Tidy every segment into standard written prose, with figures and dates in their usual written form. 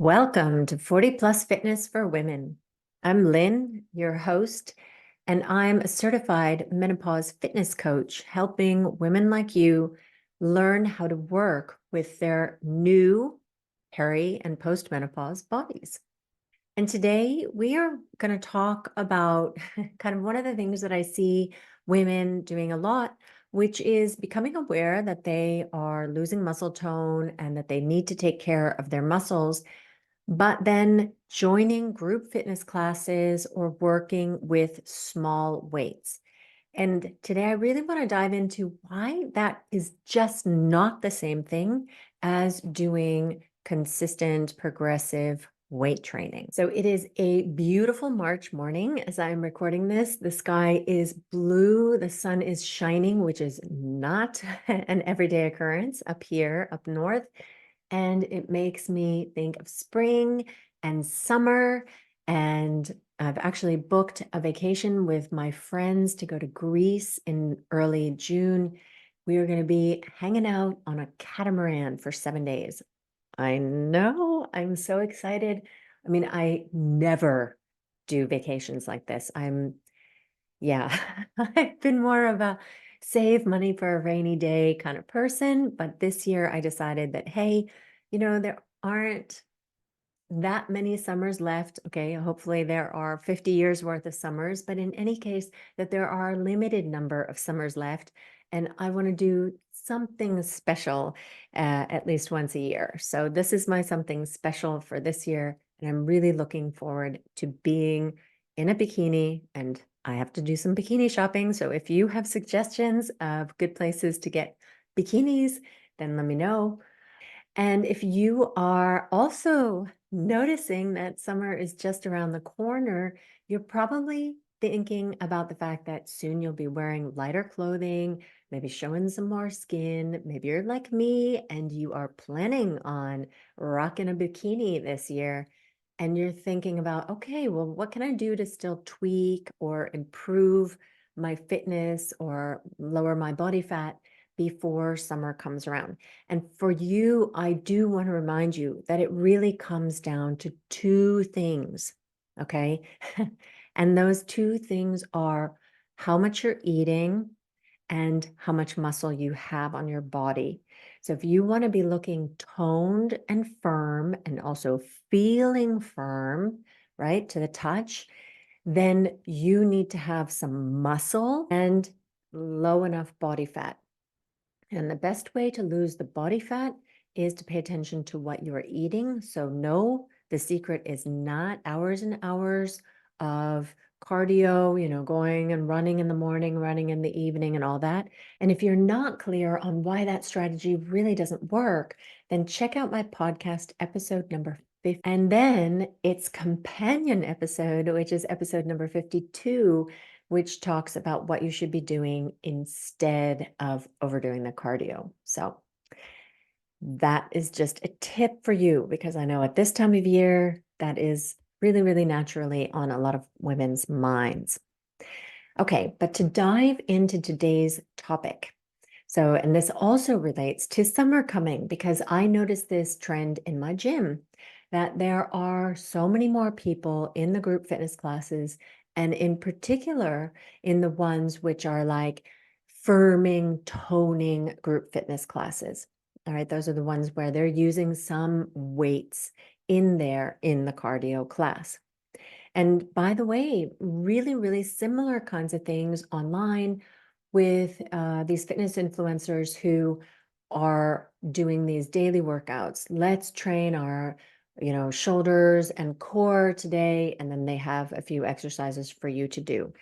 Welcome to 40 Plus Fitness for Women. I'm Lynn, your host, and I'm a certified menopause fitness coach, helping women like you learn how to work with their new peri and postmenopause bodies. And today we are going to talk about kind of one of the things that I see women doing a lot, which is becoming aware that they are losing muscle tone and that they need to take care of their muscles, but then joining group fitness classes or working with small weights. And today I really want to dive into why that is just not the same thing as doing consistent, progressive weight training. So it is a beautiful March morning as I'm recording this. The sky is blue, the sun is shining, which is not an everyday occurrence up here, up north. And it makes me think of spring and summer. And I've actually booked a vacation with my friends to go to Greece in early June. We are going to be hanging out on a catamaran for 7 days. I know, I'm so excited. I mean, I never do vacations like this. Yeah, I've been more of a save money for a rainy day kind of person. But this year I decided that, hey, there aren't that many summers left. Okay, hopefully there are 50 years worth of summers, but in any case, that there are a limited number of summers left. And I want to do something special at least once a year. So this is my something special for this year. And I'm really looking forward to being in a bikini, and I have to do some bikini shopping. So if you have suggestions of good places to get bikinis, then let me know. And if you are also noticing that summer is just around the corner, you're probably thinking about the fact that soon you'll be wearing lighter clothing, maybe showing some more skin. Maybe you're like me and you are planning on rocking a bikini this year. And you're thinking about, okay, well, what can I do to still tweak or improve my fitness or lower my body fat before summer comes around? And for you, I do want to remind you that it really comes down to two things, okay? And those two things are how much you're eating and how much muscle you have on your body. So if you want to be looking toned and firm and also feeling firm, right, to the touch, then you need to have some muscle and low enough body fat. And the best way to lose the body fat is to pay attention to what you are eating. So no, the secret is not hours and hours of cardio, going and running in the morning, running in the evening and all that. And if you're not clear on why that strategy really doesn't work, then check out my podcast episode number 50. And then its companion episode, which is episode number 52, which talks about what you should be doing instead of overdoing the cardio. So that is just a tip for you, because I know at this time of year, that is really, really naturally on a lot of women's minds. Okay, but to dive into today's topic. So, and this also relates to summer coming, because I noticed this trend in my gym that there are so many more people in the group fitness classes, and in particular in the ones which are like firming, toning group fitness classes. All right, those are the ones where they're using some weights in there in the cardio class. And by the way, really, really similar kinds of things online with these fitness influencers who are doing these daily workouts. Let's train our, shoulders and core today, and then they have a few exercises for you to do.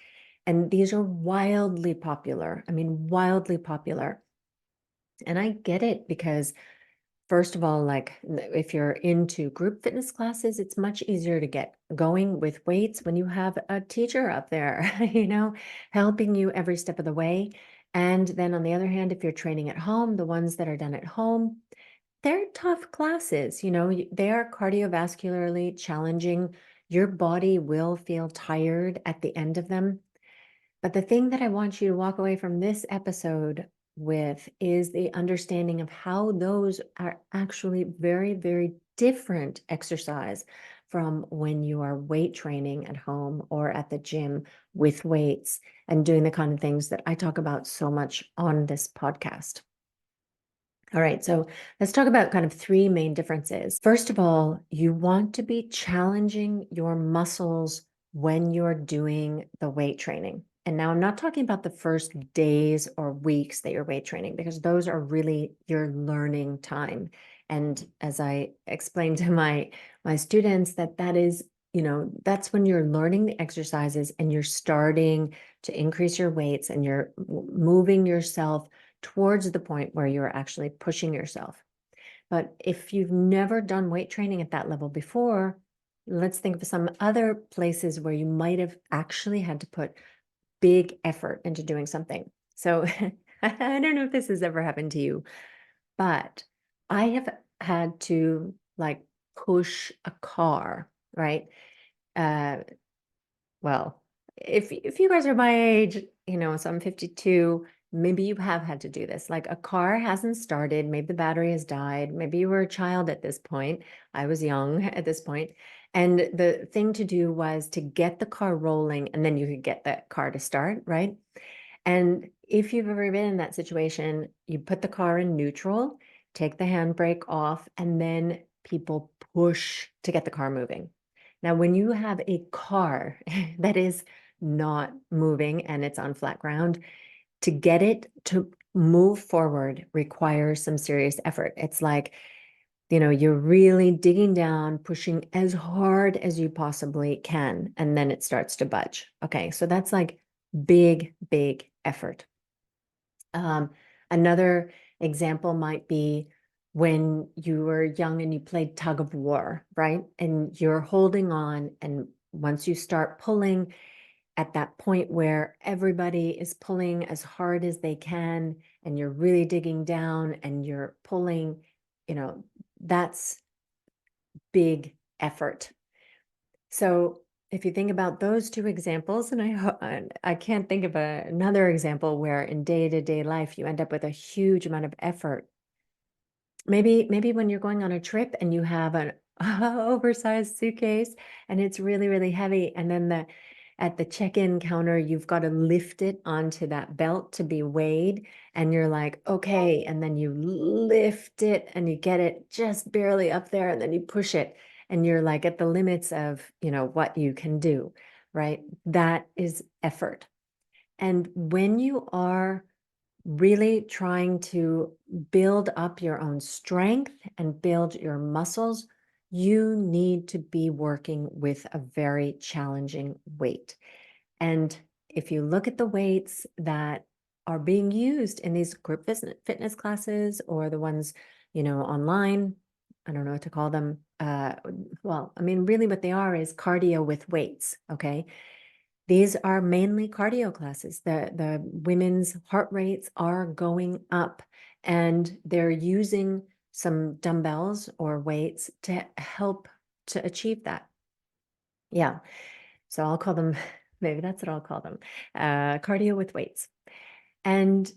And these are wildly popular. I mean, wildly popular. And I get it, because first of all, like if you're into group fitness classes, it's much easier to get going with weights when you have a teacher up there, helping you every step of the way. And then on the other hand, if you're training at home, the ones that are done at home, they're tough classes. They are cardiovascularly challenging. Your body will feel tired at the end of them. But the thing that I want you to walk away from this episode with is the understanding of how those are actually very, very different exercise from when you are weight training at home or at the gym with weights and doing the kind of things that I talk about so much on this podcast. All right, so let's talk about kind of three main differences. First of all, you want to be challenging your muscles when you're doing the weight training. And now I'm not talking about the first days or weeks that you're weight training, because those are really your learning time. And as I explained to my students, that is, that's when you're learning the exercises and you're starting to increase your weights and you're moving yourself towards the point where you're actually pushing yourself. But if you've never done weight training at that level before, let's think of some other places where you might have actually had to put big effort into doing something. So I don't know if this has ever happened to you, but I have had to like push a car, right? Uh, well, if you guys are my age, so I'm 52, maybe you have had to do this. Like a car hasn't started, maybe the battery has died, maybe you were a child at this point. I was young at this point. And the thing to do was to get the car rolling and then you could get that car to start, right? And if you've ever been in that situation, you put the car in neutral, take the handbrake off, and then people push to get the car moving. Now, when you have a car that is not moving and it's on flat ground, to get it to move forward requires some serious effort. It's like, you're really digging down, pushing as hard as you possibly can, and then it starts to budge. Okay, so that's like big, big effort. Another example might be when you were young and you played tug of war, right? And you're holding on, and once you start pulling at that point where everybody is pulling as hard as they can, and you're really digging down and you're pulling, that's big effort. So if you think about those two examples, and I can't think of another example where in day-to-day life you end up with a huge amount of effort. Maybe when you're going on a trip and you have an oversized suitcase and it's really, really heavy, and then at the check-in counter, you've got to lift it onto that belt to be weighed, and you're like, okay, and then you lift it and you get it just barely up there, and then you push it, and you're like at the limits of, what you can do, right? That is effort. And when you are really trying to build up your own strength and build your muscles, you need to be working with a very challenging weight. And if you look at the weights that are being used in these group fitness classes or the ones, online, I don't know what to call them. Well, I mean, really what they are is cardio with weights. Okay. These are mainly cardio classes. The women's heart rates are going up and they're using some dumbbells or weights to help to achieve that. Yeah. So I'll call them, maybe that's what I'll call them, cardio with weights. And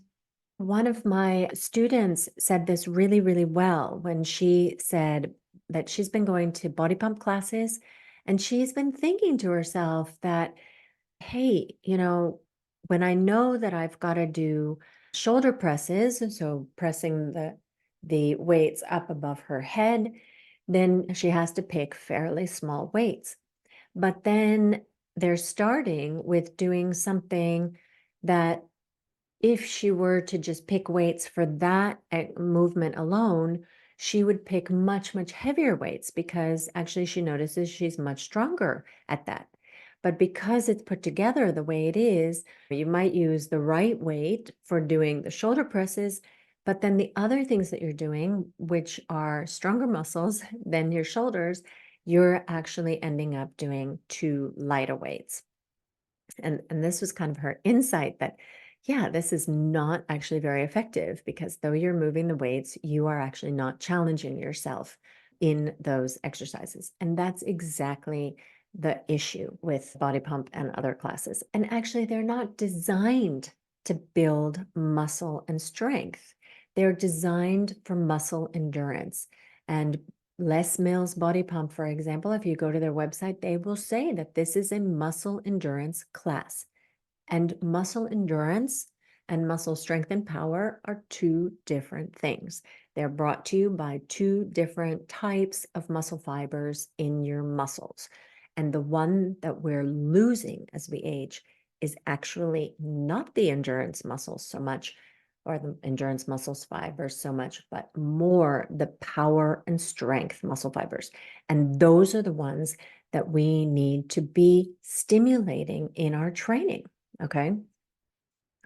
one of my students said this really, really well when she said that she's been going to body pump classes and she's been thinking to herself that, hey, when I know that I've got to do shoulder presses, so pressing the weights up above her head, then she has to pick fairly small weights. But then they're starting with doing something that if she were to just pick weights for that movement alone, she would pick much, much heavier weights because actually she notices she's much stronger at that. But because it's put together the way it is, you might use the right weight for doing the shoulder presses, but then the other things that you're doing, which are stronger muscles than your shoulders, you're actually ending up doing too lighter weights. And this was kind of her insight that, yeah, this is not actually very effective because though you're moving the weights, you are actually not challenging yourself in those exercises. And that's exactly the issue with body pump and other classes. And actually, they're not designed to build muscle and strength. They're designed for muscle endurance. And Les Mills Body Pump, for example, if you go to their website, they will say that this is a muscle endurance class. And muscle endurance and muscle strength and power are two different things. They're brought to you by two different types of muscle fibers in your muscles. And the one that we're losing as we age is actually not the endurance muscles so much, or the endurance muscles fibers so much, but more the power and strength muscle fibers. And those are the ones that we need to be stimulating in our training. Okay.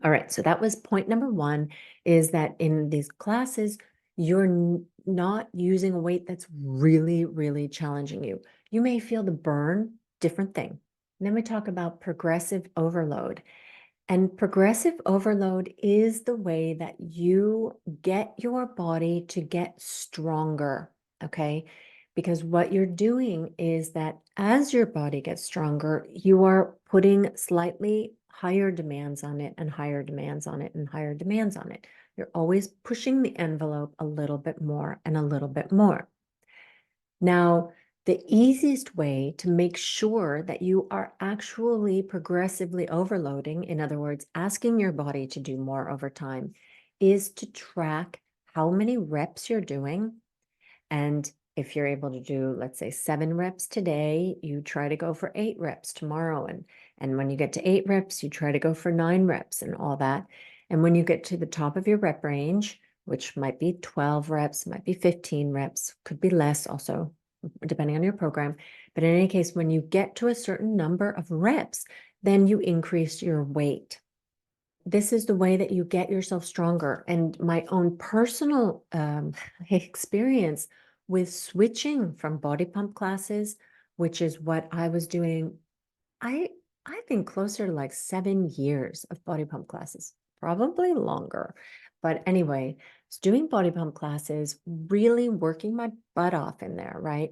All right. So that was point number one, is that in these classes, you're not using a weight that's really, really challenging you. You may feel the burn, different thing. And then we talk about progressive overload. And progressive overload is the way that you get your body to get stronger, okay? Because what you're doing is that as your body gets stronger, you are putting slightly higher demands on it and higher demands on it and higher demands on it. You're always pushing the envelope a little bit more and a little bit more. Now, the easiest way to make sure that you are actually progressively overloading, in other words, asking your body to do more over time, is to track how many reps you're doing. And if you're able to do, let's say, 7 reps today, you try to go for 8 reps tomorrow. And when you get to 8 reps, you try to go for 9 reps and all that. And when you get to the top of your rep range, which might be 12 reps, might be 15 reps, could be less also, depending on your program. But in any case, when you get to a certain number of reps, then you increase your weight. This is the way that you get yourself stronger. And my own personal experience with switching from body pump classes, which is what I was doing, I I think closer to like 7 years of body pump classes, probably longer. But anyway, it's doing body pump classes, really working my butt off in there, right?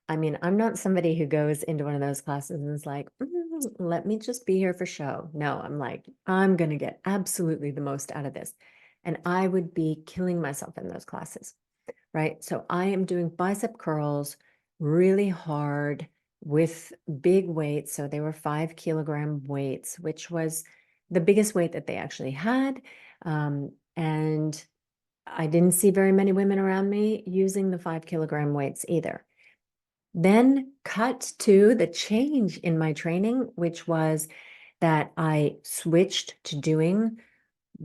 I mean, I'm not somebody who goes into one of those classes and is like, let me just be here for show. No, I'm like, I'm going to get absolutely the most out of this. And I would be killing myself in those classes, right? So I am doing bicep curls really hard with big weights. So they were 5 kilogram weights, which was the biggest weight that they actually had. And I didn't see very many women around me using the 5 kilogram weights either. Then cut to the change in my training, which was that I switched to doing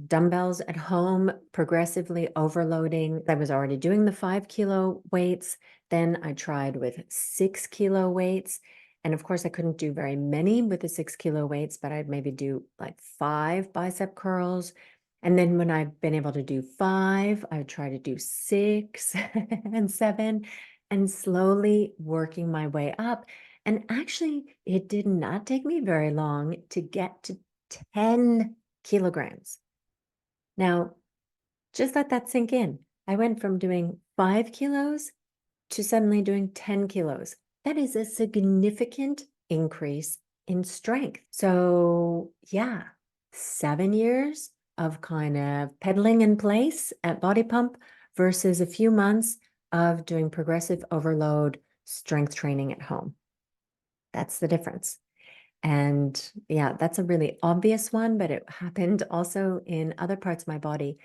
dumbbells at home, progressively overloading. I was already doing the 5 kilo weights. Then I tried with 6 kilo weights. And of course, I couldn't do very many with the 6 kilo weights, but I'd maybe do like 5 bicep curls. And then when I've been able to do 5, I would try to do 6 and 7 and slowly working my way up. And actually, it did not take me very long to get to 10 kilograms. Now, just let that sink in. I went from doing 5 kilos to suddenly doing 10 kilos. That is a significant increase in strength. So, yeah, 7 years of kind of pedaling in place at Body Pump versus a few months of doing progressive overload strength training at home. That's the difference. And yeah, that's a really obvious one, but it happened also in other parts of my body.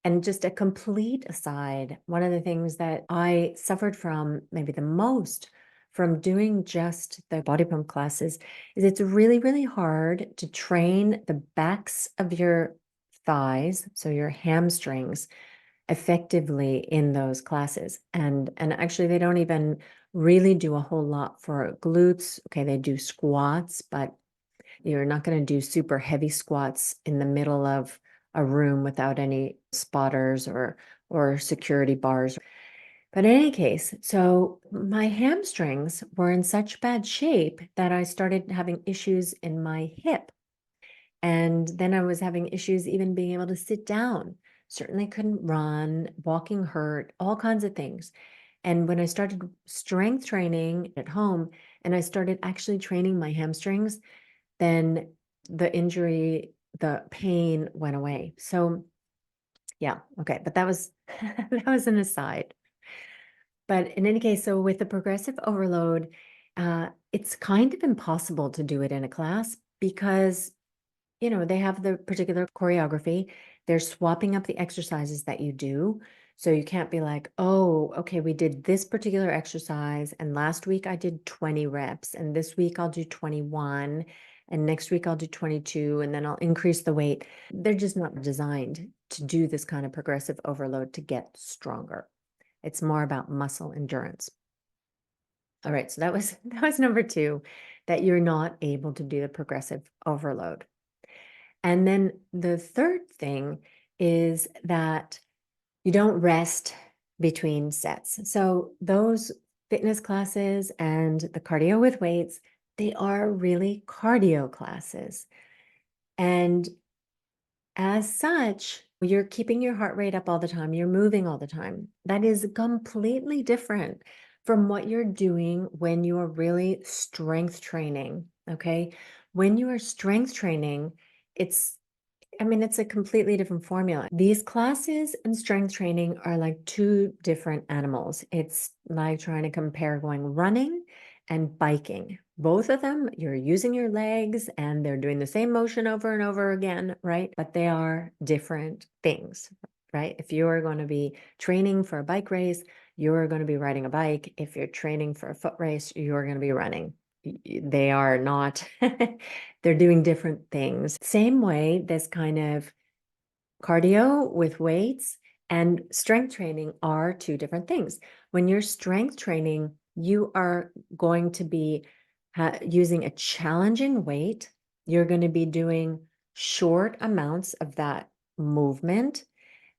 And just a complete aside, one of the things that I suffered from maybe the most from doing just the body pump classes is it's really, really hard to train the backs of your thighs, so your hamstrings, effectively in those classes. And actually they don't even really do a whole lot for glutes. Okay, they do squats, but you're not going to do super heavy squats in the middle of a room without any spotters or security bars. But in any case, so my hamstrings were in such bad shape that I started having issues in my hip. And then I was having issues even being able to sit down. Certainly couldn't run, walking hurt, all kinds of things. And when I started strength training at home and I started actually training my hamstrings, then the injury, the pain went away. So yeah, okay, but that was that was an aside. But in any case, so with the progressive overload, it's kind of impossible to do it in a class because they have the particular choreography. They're swapping up the exercises that you do. So you can't be like, oh, okay, we did this particular exercise, and last week I did 20 reps, and this week I'll do 21, and next week I'll do 22, and then I'll increase the weight. They're just not designed to do this kind of progressive overload to get stronger. It's more about muscle endurance. All right, so that was that was number two, that you're not able to do the progressive overload. And then the third thing is that you don't rest between sets. So those fitness classes and the cardio with weights, they are really cardio classes. And as such, you're keeping your heart rate up all the time, you're moving all the time. That is completely different from what you're doing when you are really strength training. Okay. When you are strength training, it's it's a completely different formula. These classes and strength training are like two different animals. It's like trying to compare going running and biking. Both of them, you're using your legs and they're doing the same motion over and over again, right? But they are different things, right? If you're going to be training for a bike race, you're going to be riding a bike. If you're training for a foot race, you're going to be running. They are not, they're doing different things. Same way, this kind of cardio with weights and strength training are two different things. When you're strength training, you are going to be using a challenging weight. You're going to be doing short amounts of that movement.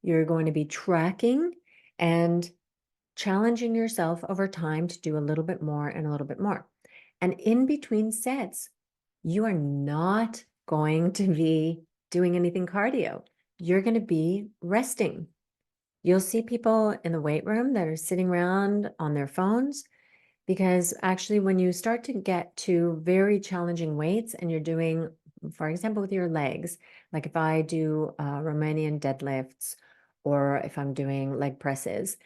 You're going to be tracking and challenging yourself over time to do a little bit more and a little bit more. And in between sets, you are not going to be doing anything cardio. You're going to be resting. You'll see people in the weight room that are sitting around on their phones because actually, when you start to get to very challenging weights and you're doing, for example, with your legs, like if I do Romanian deadlifts or if I'm doing leg presses,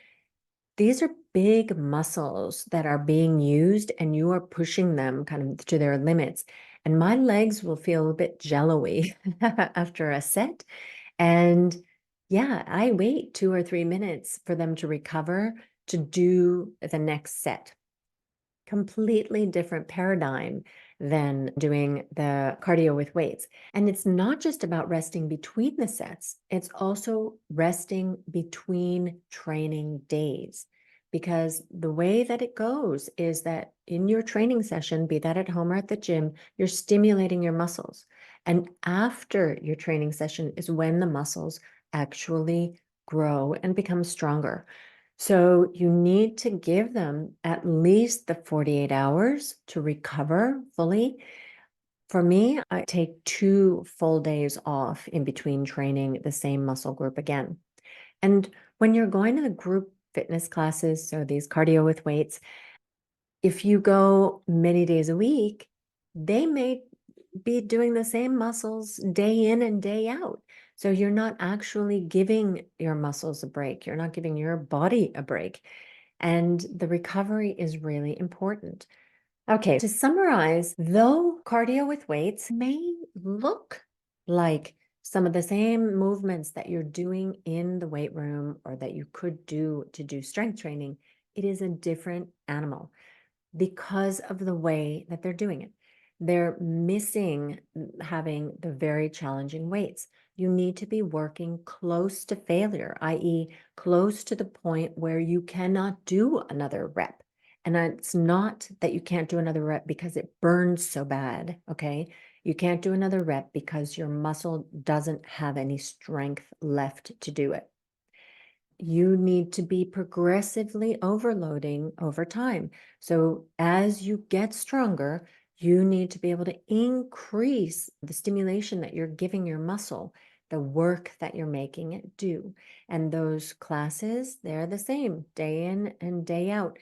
these are big muscles that are being used and you are pushing them kind of to their limits. And my legs will feel a bit jello-y after a set. And yeah, I wait 2 or 3 minutes for them to recover to do the next set. Completely different paradigm than doing the cardio with weights. And it's not just about resting between the sets, it's also resting between training days. Because the way that it goes is that in your training session, be that at home or at the gym, you're stimulating your muscles. And after your training session is when the muscles actually grow and become stronger. So you need to give them at least the 48 hours to recover fully. For me, I take 2 full days off in between training the same muscle group again. And when you're going to the group fitness classes, so these cardio with weights, if you go many days a week, they may be doing the same muscles day in and day out. So you're not actually giving your muscles a break. You're not giving your body a break. And the recovery is really important. Okay, to summarize, though cardio with weights may look like some of the same movements that you're doing in the weight room or that you could do to do strength training, it is a different animal because of the way that they're doing it. They're missing having the very challenging weights. You need to be working close to failure, i.e., close to the point where you cannot do another rep. And it's not that you can't do another rep because it burns so bad, okay? You can't do another rep because your muscle doesn't have any strength left to do it. You need to be progressively overloading over time. So as you get stronger, you need to be able to increase the stimulation that you're giving your muscle, the work that you're making it do. And those classes, they're the same day in and day out.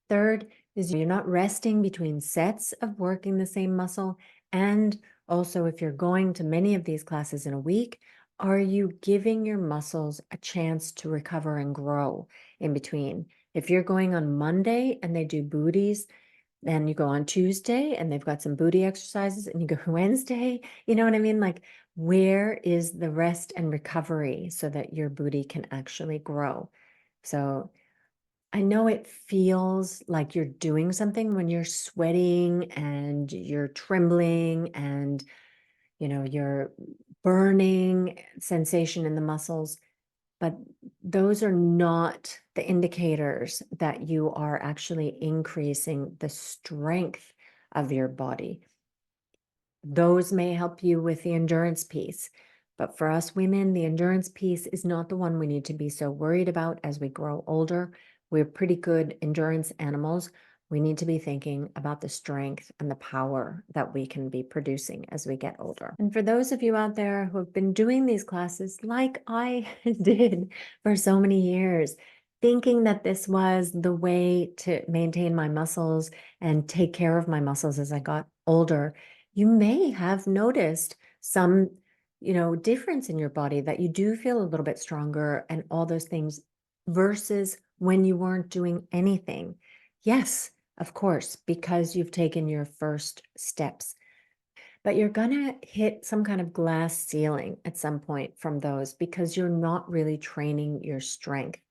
Third is you're not resting between sets of working the same muscle. And also, if you're going to many of these classes in a week, are you giving your muscles a chance to recover and grow in between? If you're going on Monday and they do booties, then you go on Tuesday and they've got some booty exercises, and you go Wednesday. You know what I mean? Like, where is the rest and recovery so that your booty can actually grow? So I know it feels like you're doing something when you're sweating and you're trembling and you're burning sensation in the muscles, but those are not the indicators that you are actually increasing the strength of your body. Those may help you with the endurance piece. But for us women, the endurance piece is not the one we need to be so worried about as we grow older. We're pretty good endurance animals. We need to be thinking about the strength and the power that we can be producing as we get older. And for those of you out there who have been doing these classes like I did for so many years, thinking that this was the way to maintain my muscles and take care of my muscles as I got older, you may have noticed some, difference in your body, that you do feel a little bit stronger and all those things versus when you weren't doing anything. Yes, of course, because you've taken your first steps. But you're going to hit some kind of glass ceiling at some point from those because you're not really training your strength.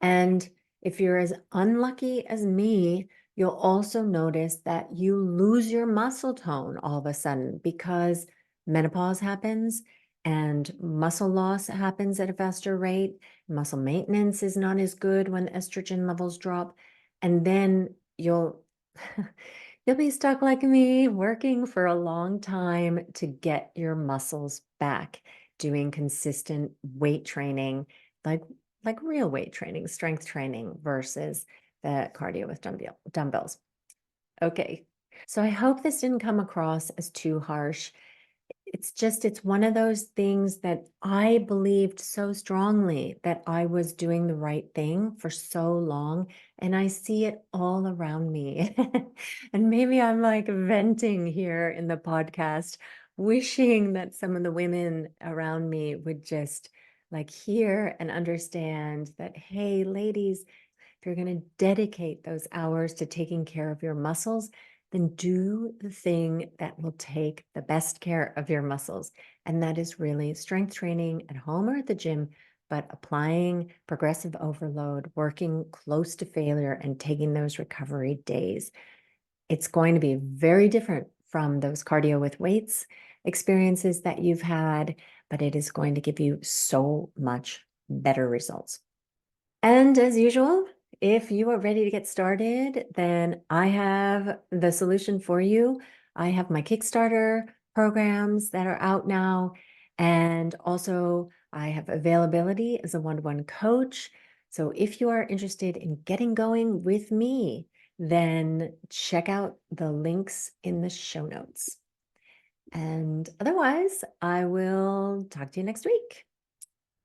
And if you're as unlucky as me, you'll also notice that you lose your muscle tone all of a sudden because menopause happens and muscle loss happens at a faster rate. Muscle maintenance is not as good when estrogen levels drop. And then you'll you'll be stuck like me, working for a long time to get your muscles back, doing consistent weight training, like real weight training, strength training versus the cardio with dumbbells. Okay. So I hope this didn't come across as too harsh. It's one of those things that I believed so strongly that I was doing the right thing for so long, and I see it all around me. And maybe I'm like venting here in the podcast, wishing that some of the women around me would just like hear and understand that, hey, ladies, if you're going to dedicate those hours to taking care of your muscles, then do the thing that will take the best care of your muscles. And that is really strength training at home or at the gym, but applying progressive overload, working close to failure, and taking those recovery days. It's going to be very different from those cardio with weights experiences that you've had, but it is going to give you so much better results. And as usual, if you are ready to get started, then I have the solution for you. I have my Kickstarter programs that are out now. And also, I have availability as a one-to-one coach. So if you are interested in getting going with me, then check out the links in the show notes. And otherwise, I will talk to you next week.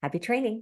Happy training.